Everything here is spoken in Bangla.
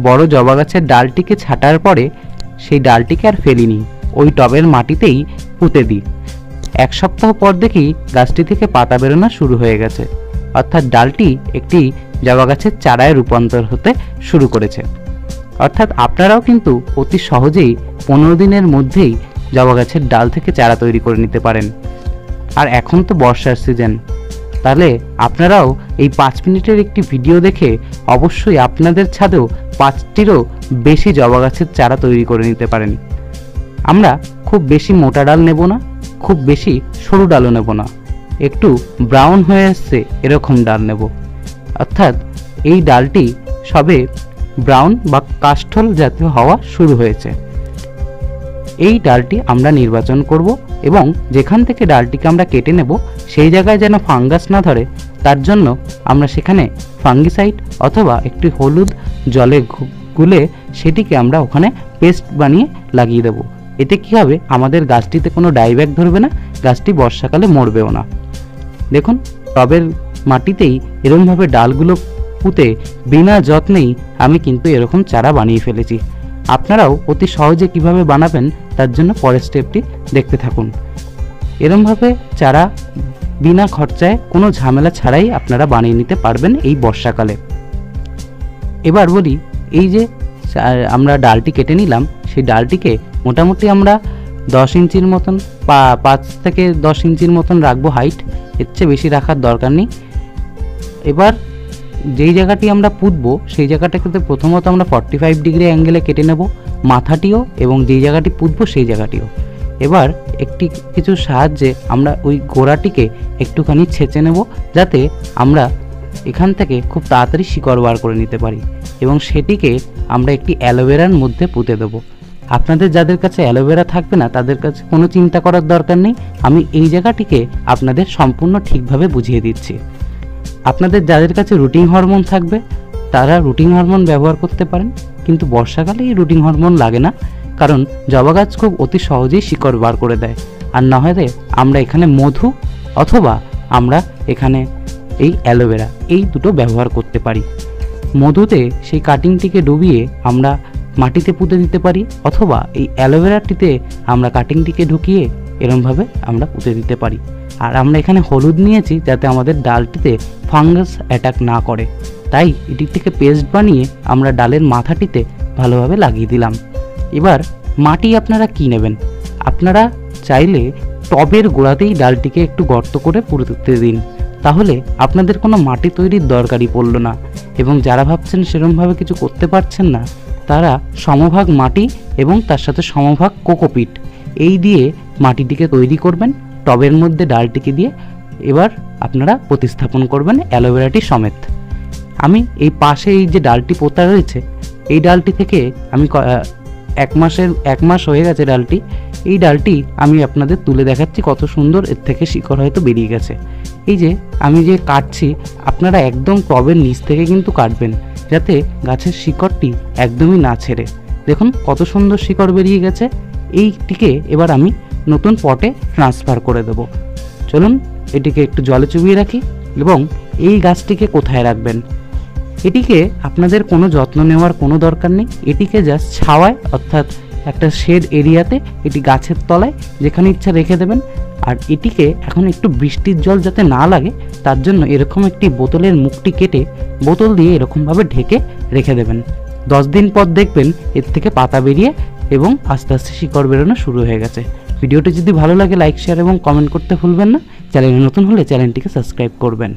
বড় জবা গাছের ডালটিকে ছাঁটার পরে সেই ডালটিকে আর ফেলিনি, ওই টবের মাটিতেই পুঁতে দিই। 1 সপ্তাহ পর দেখি গাছটি থেকে পাতা বেরোনো শুরু হয়ে গেছে, অর্থাৎ ডালটি একটি জবা গাছের চারায় রূপান্তর হতে শুরু করেছে। অর্থাৎ আপনারাও কিন্তু অতি সহজেই 15 দিনের মধ্যেই জবা গাছের ডাল থেকে চারা তৈরি করে নিতে পারেন। আর এখন তো বর্ষার সিজন, তাহলে আপনারাও এই 5 মিনিটের একটি ভিডিও দেখে অবশ্যই আপনাদের ছাদেও 5টিরও বেশি জবা গাছের চারা তৈরি করে নিতে পারেন। আমরা খুব বেশি মোটা ডাল নেব না, খুব বেশি সরু ডালও নেব না, একটু ব্রাউন হয়ে আসছে এরকম ডাল নেব। অর্থাৎ এই ডালটি সবে ব্রাউন বা কাষ্ঠল জাতীয় হওয়া শুরু হয়েছে। এই ডালটি আমরা নির্বাচন করব এবং যেখান থেকে ডালটিকে আমরা কেটে নেব সেই জায়গায় যেন ফাঙ্গাস না ধরে, তার জন্য আমরা সেখানে ফাঙ্গিসাইড অথবা একটি হলুদ জলে গুলে সেটিকে আমরা ওখানে পেস্ট বানিয়ে লাগিয়ে দেব। এতে কি হবে, আমাদের গাছটিতে কোনো ডাইব্যাক ধরবে না, গাছটি বর্ষাকালে মরবেও না। দেখুন, টবের মাটিতেই এরকমভাবে ডালগুলো পুঁতে বিনা যত্নেই আমি কিন্তু এরকম চারা বানিয়ে ফেলেছি। আপনারাও অতি সহজে কিভাবে বানাবেন তার জন্য পরের স্টেপটি দেখতে থাকুন। এরকমভাবে চারা বিনা খরচায় কোনো ঝামেলা ছাড়াই আপনারা বানিয়ে নিতে পারবেন এই বর্ষাকালে। এবার বলি, এই যে আমরা ডালটি কেটে নিলাম, সেই ডালটিকে মোটামুটি আমরা 10 ইঞ্চির মতন 5 থেকে 10 ইঞ্চির মতন রাখবো হাইট, এর চেয়ে বেশি রাখার দরকার নেই। এবার যেই জায়গাটি আমরা পুঁতবো সেই জায়গাটাকে প্রথমত আমরা 45 ডিগ্রি অ্যাঙ্গেলে কেটে নেব, মাথাটিও এবং যেই জায়গাটি পুঁতবো সেই জায়গাটিও। এবার একটি কিছু সাহায্যে আমরা ওই গোড়াটিকে একটুখানি ছেঁচে নেব, যাতে আমরা এখান থেকে খুব তাড়াতাড়ি শিকড় বার করে নিতে পারি, এবং সেটিকে আমরা একটি অ্যালোভেরার মধ্যে পুঁতে দেবো। আপনাদের যাদের কাছে অ্যালোভেরা থাকবে না তাদের কাছে কোনো চিন্তা করার দরকার নেই, আমি এই জায়গাটিকে আপনাদের সম্পূর্ণ ঠিকভাবে বুঝিয়ে দিচ্ছি। আপনাদের যাদের কাছে রুটিং হরমোন থাকবে তারা রুটিং হরমোন ব্যবহার করতে পারেন, কিন্তু বর্ষাকালে এই রুটিং হরমোন লাগে না, কারণ জবা গাছ খুব অতি সহজেই শিকড় বার করে দেয়। আর না হলে আমরা এখানে মধু অথবা আমরা এখানে এই অ্যালোভেরা এই দুটো ব্যবহার করতে পারি। মধুতে সেই কাটিংটিকে ডুবিয়ে আমরা মাটিতে পুঁতে দিতে পারি, অথবা এই অ্যালোভেরাটিতে আমরা কাটিংটিকে ঢুকিয়ে এরমভাবে আমরা পুঁতে দিতে পারি। আর আমরা এখানে হলুদ নিয়েছি যাতে আমাদের ডালটিতে ফাঙ্গাস অ্যাটাক না করে, তাই এটি থেকে পেস্ট বানিয়ে আমরা ডালের মাথাটিতে ভালোভাবে লাগিয়ে দিলাম। এবার মাটি আপনারা কি নেবেন, আপনারা চাইলে টবের গোড়াতেই ডালটিকে একটু গর্ত করে পুঁতে দিন, তাহলে আপনাদের কোনো মাটি তৈরির দরকারই পড়ল না। এবং যারা ভাবছেন সেরকমভাবে কিছু করতে পারছেন না, তারা সমভাগ মাটি এবং তার সাথে সমভাগ কোকোপিট এই দিয়ে মাটিটিকে তৈরি করবেন টবের মধ্যে ডালটিকে দিয়ে। এবার আপনারা প্রতিস্থাপন করবেন অ্যালোভেরাটি সমেত। আমি এই পাশে এই যে ডালটি পোতা রয়েছে এই ডালটি থেকে আমি 1 মাস হয়ে গেছে ডালটি, এই ডালটি আমি আপনাদের তুলে দেখাচ্ছি কত সুন্দর এর থেকে শিকড় হয়তো বেরিয়ে গেছে। এই যে আমি যে কাটছি, আপনারা একদম টবের নিচ থেকে কিন্তু কাটবেন, যাতে গাছের শিকড়টি একদমই না ছেড়ে। দেখুন কত সুন্দর শিকড় বেরিয়ে গেছে। এইটিকে এবার আমি নতুন পটে ট্রান্সফার করে দেব। চলুন এটিকে একটু জলে চুবিয়ে রাখি। এবং এই গাছটিকে কোথায় রাখবেন, এটিকে আপনাদের কোনো যত্ন নেওয়ার কোনো দরকার নেই, এটিকে জাস্ট ছাওয়ায় অর্থাৎ একটা শেড এরিয়াতে এটি গাছের তলায় যেখানে ইচ্ছা রেখে দেবেন। আর এটিকে এখন একটু বৃষ্টির জল যাতে না লাগে তার জন্য এরকম একটি বোতলের মুখটি কেটে বোতল দিয়ে এরকমভাবে ঢেকে রেখে দেবেন। 10 দিন পর দেখবেন এর থেকে পাতা বেরিয়ে এবং আস্তে আস্তে শিকড় বেরোনো শুরু হয়ে গেছে। ভিডিওটি যদি ভালো লাগে লাইক, শেয়ার এবং কমেন্ট করতে ভুলবেন না। চ্যানেলে নতুন হলে চ্যানেলটিকে সাবস্ক্রাইব করবেন।